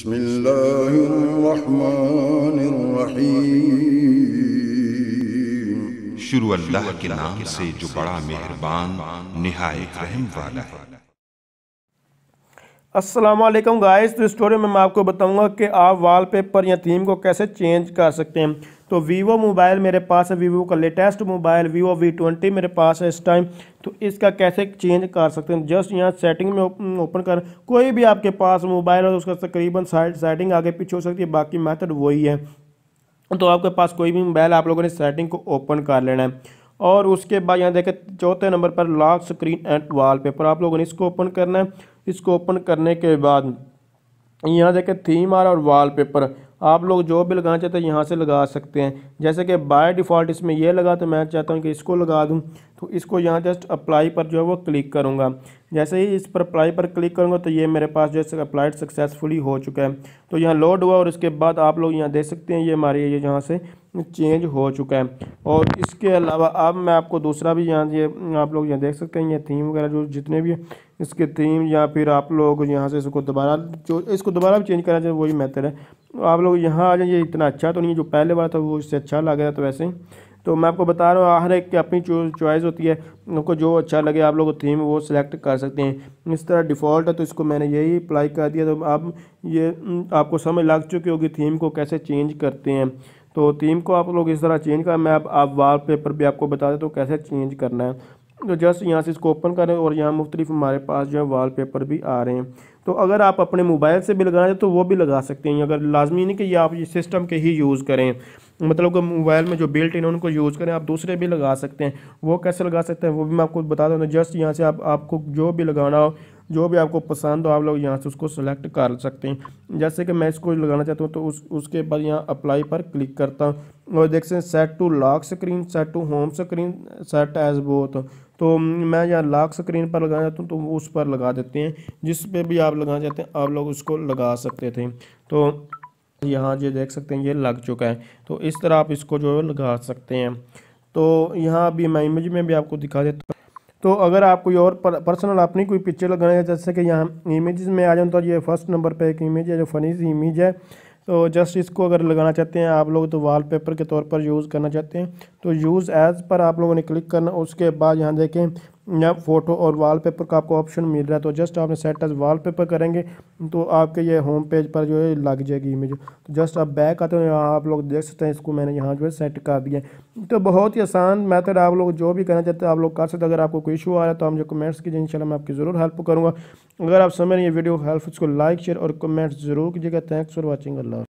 बिस्मिल्लाहिर्रहमानिर्रहीम। शुरू अल्लाह के नाम से जो बड़ा मेहरबान निहायत रहम वाला है। अस्सलाम वालेकुम गाइस। तो इस स्टोरी में मैं आपको बताऊंगा कि आप वॉलपेपर या थीम को कैसे चेंज कर सकते हैं। तो वीवो मोबाइल मेरे पास है, वीवो का लेटेस्ट मोबाइल वीवो V20 मेरे पास है इस टाइम। तो इसका कैसे चेंज कर सकते हैं, जस्ट यहाँ सेटिंग में ओपन कर, कोई भी आपके पास मोबाइल है उसका तकरीबन सेटिंग आगे पीछे हो सकती है, बाकी मेथड वही है। तो आपके पास कोई भी मोबाइल, आप लोगों ने सेटिंग को ओपन कर लेना है और उसके बाद यहाँ देखें चौथे नंबर पर लॉक स्क्रीन एंड वॉलपेपर, आप लोगों ने इसको ओपन करना है। इसको ओपन करने के बाद यहाँ देखें थीम आ रहा है और वॉलपेपर, आप लोग जो भी लगाना चाहते हैं यहाँ से लगा सकते हैं। जैसे कि बाय डिफ़ॉल्ट इसमें ये लगा, तो मैं चाहता हूँ कि इसको लगा दूँ। तो इसको यहाँ जस्ट अप्लाई पर जो है वो क्लिक करूँगा। जैसे ही इस पर अप्लाई पर क्लिक करूँगा तो ये मेरे पास जो है अप्लाइड सक्सेसफुली हो चुका है। तो यहाँ लोड हुआ और इसके बाद आप लोग यहाँ देख सकते हैं ये हमारे ये यहाँ से चेंज हो चुका है। और इसके अलावा अब मैं आपको दूसरा भी यहाँ ये आप लोग यहाँ देख सकते हैं ये थीम वगैरह जो जितने भी इसके थीम, या फिर आप लोग यहाँ से इसको दोबारा भी चेंज करना चाहिए, वही मेथड है। आप लोग यहाँ आ जाए। ये इतना अच्छा तो नहीं, जो पहले वाला था वो इससे अच्छा लग रहा है। तो वैसे ही तो मैं आपको बता रहा हूँ हर एक की अपनी चॉइस होती है, उनको जो अच्छा लगे आप लोग थीम वो सिलेक्ट कर सकते हैं। इस तरह डिफ़ॉल्ट है तो इसको मैंने यही अप्लाई कर दिया। तो अब ये आपको समझ लग चुकी होगी थीम को कैसे चेंज करते हैं। तो थीम को आप लोग इस तरह चेंज कर, मैं अब आप वॉलपेपर भी आपको बता दें तो कैसे चेंज करना है। तो जस्ट यहाँ से इसको ओपन करें और यहाँ मुख्तलिफ हमारे पास जो है वॉलपेपर भी आ रहे हैं। तो अगर आप अपने मोबाइल से भी लगाना चाहें तो वो भी लगा सकते हैं। अगर लाजमी नहीं कि ये आप ये सिस्टम के ही यूज़ करें, मतलब कि मोबाइल में जो बिल्ट इन है उनको यूज़ करें, आप दूसरे भी लगा सकते हैं। वो कैसे लगा सकते हैं वो भी मैं आपको बता दूँ। जस्ट यहाँ से आपको जो भी लगाना हो, जो भी आपको पसंद हो, आप लोग यहाँ से उसको सेलेक्ट कर सकते हैं। जैसे कि मैं इसको लगाना चाहता हूँ तो उसके बाद यहाँ अप्लाई पर क्लिक करता हूँ और देख सकते हैं set to lock screen, set to home screen, set as both. तो मैं यहाँ लॉक स्क्रीन पर लगाना चाहता हूँ तो वो उस पर लगा देते हैं। जिस पे भी आप लगाना चाहते हैं आप लोग उसको लगा सकते थे। तो यहाँ ये देख सकते हैं ये लग चुका है। तो इस तरह आप इसको जो है लगा सकते हैं। तो यहाँ अभी मैं इमेज में भी आपको दिखा देता हूँ। तो अगर आप कोई और पर्सनल अपनी कोई पिक्चर लगाना है, जैसे कि यहाँ इमेजेस में आ जाऊँ तो ये फर्स्ट नंबर पे एक इमेज है जो फनी सी इमेज है। तो जस्ट इसको अगर लगाना चाहते हैं आप लोग, तो वॉलपेपर के तौर पर यूज़ करना चाहते हैं तो यूज़ एज़ पर आप लोगों ने क्लिक करना। उसके बाद यहाँ देखें यहाँ फ़ोटो और वॉलपेपर का आपको ऑप्शन मिल रहा है। तो जस्ट आपने सेट एज वॉलपेपर करेंगे तो आपके ये होम पेज पर जो है लग जाएगी इमेज। तो जस्ट आप बैक आते हो, यहाँ आप लोग देख सकते हैं इसको मैंने यहाँ जो है सेट कर दिया। तो बहुत ही आसान मेथड, आप लोग जो भी करना चाहते हैं आप लोग कर सकते हैं। अगर आपको कोई इशू आ रहा है तो आप मुझे कमेंट्स कीजिए, इंशाल्लाह मैं आपकी ज़रूर हेल्प करूँगा। अगर आप समझ रहे हैं ये वीडियो हेल्प, इसको लाइक शेयर और कमेंट्स ज़रूर कीजिएगा। Thanks for watching. अल्लाह।